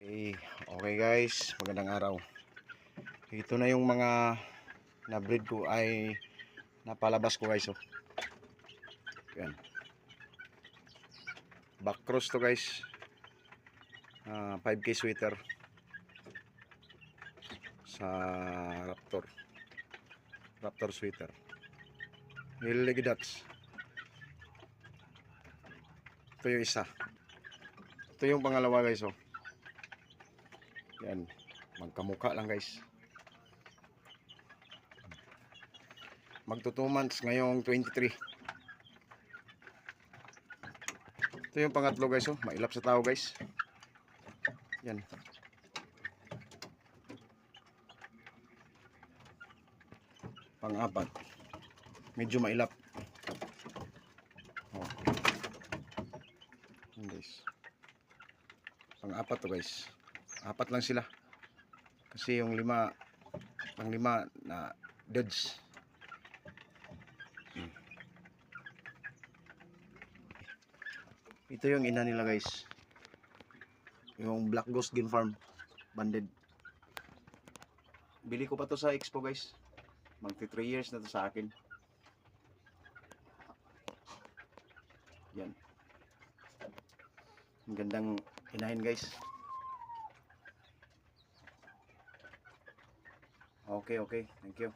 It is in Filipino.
Okay guys, magandang araw. Ito na yung mga na-breed ko ay napalabas ko guys. Yan. Backcross to guys. 5K sweater sa Raptor sweater. Hilligidats. Ito yung isa. Ito yung pangalawa guys. Yan, magkamukha lang guys. Magto 2 months ngayong 23. Ito yung pangatlo guys, mailap sa tao guys. Yan. Pang-apat. Medyo mailap. Yan guys. Pang-apat to guys. Apat lang sila. Kasi yung pang-lima na deads. Ito yung ina nila guys. Yung Black Ghost Game Farm banded. Bili ko pa to sa Expo guys. Magti 3 years na to sa akin. Yan. Ang gandang inahin guys. Okay. Thank you.